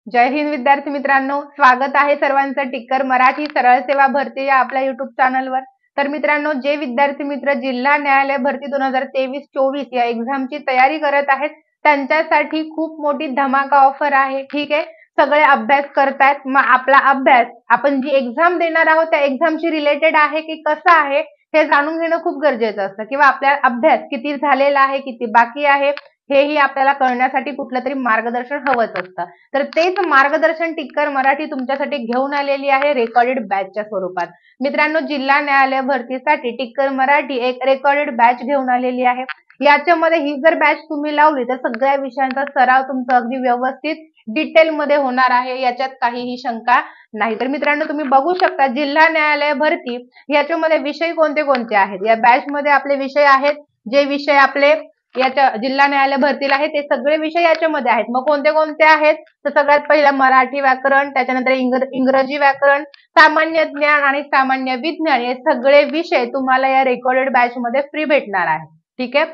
जय हिंद विद्यार्थी मित्रांनो, स्वागत आहे सर्वांचं टिक्कर मराठी सरळ सेवा भरती या आपल्या युट्यूब चॅनलवर। तर मित्रांनो, जे विद्यार्थी मित्र जिल्हा न्यायालय भरती 2023-24 या एक्झामची तयारी करत आहेत त्यांच्यासाठी खूप मोठी धमाका ऑफर आहे। ठीक आहे, सगळे अभ्यास करतात, मग आपला अभ्यास आपण जी एक्झाम देणार आहोत त्या एक्झामशी रिलेटेड आहे की कसा आहे हे जाणून घेणं खूप गरजेचं असतं, किंवा आपला अभ्यास किती झालेला आहे, किती बाकी आहे हेही आपल्याला कळण्यासाठी कुठलं तरी मार्गदर्शन हवंच असतं। तर तेच मार्गदर्शन टिक्कर मराठी तुमच्यासाठी घेऊन आलेली आहे रेकॉर्डेड बॅचच्या स्वरूपात। मित्रांनो, जिल्हा न्यायालय भरतीसाठी टिक्कर मराठी एक रेकॉर्डेड बॅच घेऊन आलेली आहे। याच्यामध्ये ही जर बॅच तुम्ही लावली तर सगळ्या विषयांचा सराव तुमचा अगदी व्यवस्थित डिटेल मध्ये होणार आहे, याच्यात काहीही शंका नाही। तर मित्रांनो, तुम्ही बघू शकता जिल्हा न्यायालय भरती याच्यामध्ये विषय कोणते कोणते आहेत। या बॅच मध्ये आपले विषय आहेत, जे विषय आपले याच्या जिल्हा न्यायालय भरतीला आहे ते सगळे विषय याच्यामध्ये आहेत। मग कोणते कोणते आहेत तर सगळ्यात पहिला मराठी व्याकरण, त्याच्यानंतर इंग्रजी व्याकरण, सामान्य ज्ञान आणि सामान्य विज्ञान हे सगळे विषय तुम्हाला या रेकॉर्डेड बॅच मध्ये फ्री भेटणार आहे। ठीक आहे,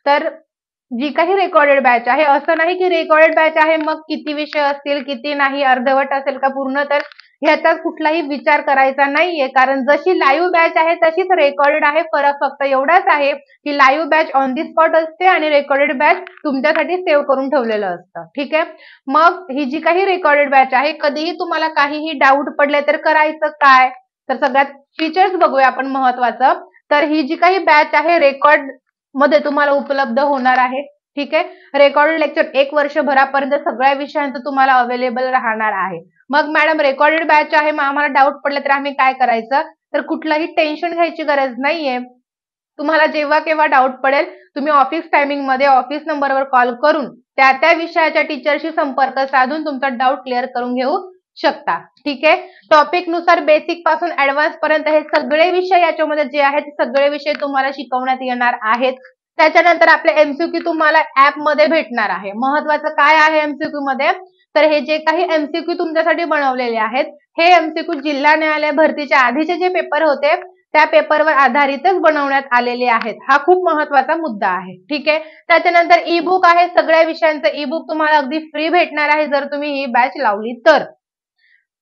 तर जी काही रेकॉर्डेड बॅच आहे, असं नाही की रेकॉर्डेड बॅच आहे मग किती विषय असतील किती नाही, अर्धवट असेल का पूर्ण, तर ह्याचा कुठलाही विचार करायचा नाहीये, कारण जशी लाईव्ह बॅच आहे तशीच रेकॉर्डेड आहे। फरक फक्त एवढाच आहे की live batch on the spot असते आणि रेकॉर्डेड बॅच तुमच्यासाठी सेव्ह करून ठेवलेलं असतं। ठीक आहे, मग ही जी काही रेकॉर्डेड बॅच आहे, कधीही तुम्हाला काहीही डाऊट पडले तर करायचं काय, तर सगळ्यात फीचर्स बघूया आपण महत्वाचं। तर ही जी काही बॅच आहे रेकॉर्ड मध्ये तुम्हाला उपलब्ध होणार आहे। ठीक आहे, रेकॉर्डेड लेक्चर 1 वर्षभरापर्यंत सगळ्या विषयांचं तुम्हाला अवेलेबल राहणार आहे। मग मॅडम रेकॉर्डेड बॅच आहे, मग आम्हाला डाऊट पडले तर आम्ही काय करायचं, तर कुठलाही टेन्शन घ्यायची गरज नाहीये। तुम्हाला जेव्हा केव्हा डाऊट पडेल तुम्ही ऑफिस टायमिंग मध्ये ऑफिस नंबरवर कॉल करून त्या विषयाच्या टीचरशी संपर्क साधून तुमचा डाऊट क्लिअर करून घेऊ शकता। ठीक आहे, टॉपिक नुसार बेसिक पासून ऍडव्हान्स पर्यंत हे सगळे विषय याच्यामध्ये जे आहेत सगळे विषय तुम्हाला शिकवण्यात येणार आहेत। त्याच्यानंतर आपले एमसीक्यू तुम्हाला ऍप मध्ये भेटणार आहे। महत्वाचं काय आहे एमसीक्यू मध्ये, तर हे जे काही एमसीक्यू तुमच्यासाठी बनवलेले आहेत हे एमसीक्यू जिल्हा न्यायालय भरतीच्या आधीचे जे पेपर होते त्या पेपरवर आधारितच बनवण्यात आलेले आहेत। हा खूप महत्वाचा मुद्दा आहे। ठीक आहे, त्याच्यानंतर ई बुक आहे, सगळ्या विषयांचं ई बुक तुम्हाला अगदी फ्री भेटणार आहे जर तुम्ही ही बॅच लावली तर।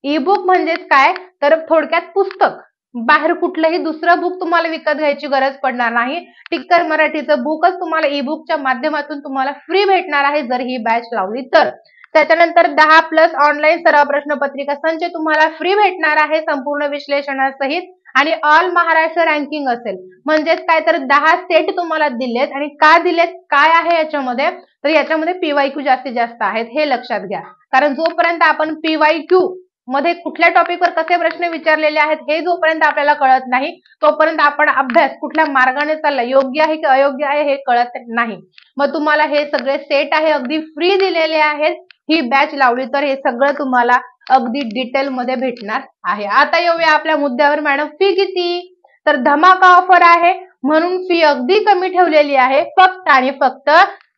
ई बुक म्हणजेच काय, तर थोडक्यात पुस्तक, बाहेर कुठलंही दुसरं बुक तुम्हाला विकत घ्यायची गरज पडणार नाही। टिक्कर मराठीचं बुकच तुम्हाला ई बुकच्या माध्यमातून तुम्हाला फ्री भेटणार आहे जर ही बॅच लावली तर। त्याच्यानंतर 10+ ऑनलाईन सराव प्रश्नपत्रिका संच तुम्हाला फ्री भेटणार आहे संपूर्ण विश्लेषणासहित, आणि ऑल महाराष्ट्र रँकिंग असेल। म्हणजेच काय, तर 10 सेट तुम्हाला दिलेत, आणि का दिलेत काय आहे याच्यामध्ये, तर याच्यामध्ये पीवायक्यू जास्तीत जास्त आहेत हे लक्षात घ्या। कारण जोपर्यंत आपण पीवायक्यू मध्ये कुठल्या टॉपिकवर कसे प्रश्न विचारलेले आहेत हे जोपर्यंत आपल्याला कळत नाही तोपर्यंत आपण अभ्यास कुठल्या मार्गाने चालला, योग्य आहे की अयोग्य आहे हे कळत नाही। मग तुम्हाला हे सगळे सेट आहे अगदी फ्री दिलेले आहेत, ही बॅच लावली तर हे सगळं तुम्हाला अगदी डिटेल मध्ये भेटणार आहे। आता येऊया आपल्या मुद्द्यावर, मॅडम फी किती, तर धमाका ऑफर आहे म्हणून फी अगदी कमी ठेवलेली आहे, फक्त आणि फक्त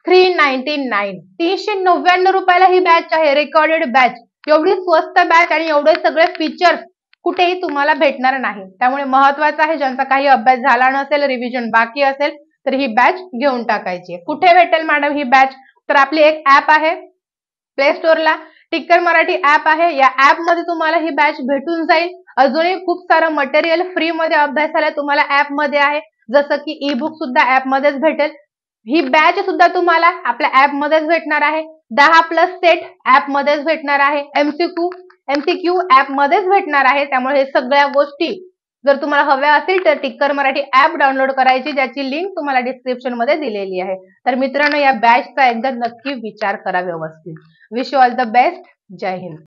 399 399 रुपयाला ही बॅच आहे रेकॉर्डेड बॅच। एवढी स्वस्त बॅच आणि एवढे सगळे फीचर्स कुठेही तुम्हाला भेटणार नाही। त्यामुळे महत्वाचं आहे, ज्यांचा काही अभ्यास झाला नसेल, रिव्हिजन बाकी असेल तर ही बॅच घेऊन टाकायची। कुठे भेटेल मॅडम ही बॅच, तर आपली एक ऍप आहे प्ले स्टोरला, टिक्कर मराठी ऍप आहे, या ऍप मध्ये तुम्हाला ही बॅच भेटून जाईल। अजूनही खूप सारं मटेरियल फ्री मध्ये अभ्यासाला तुम्हाला ऍप मध्ये आहे, जसं की ई बुक सुद्धा ऍप मध्येच भेटेल, ही बॅच सुद्धा तुम्हाला आपल्या ऍप मध्येच भेटणार आहे। 10+ सेट ऍप मध्येच भेटणार आहे, एमसीक्यू ऍप मध्येच भेटणार आहे। त्यामुळे हे सगळ्या गोष्टी जर तुम्हाला हव्या असतील तर टिक्कर मराठी ऍप डाउनलोड करायची, ज्याची लिंक तुम्हाला डिस्क्रिप्शन मध्ये दिलेली आहे। तर मित्रांनो, या बॅचचा एकदा नक्की विचार करा व्यवस्थित। Wish you all the best, Jai Hind.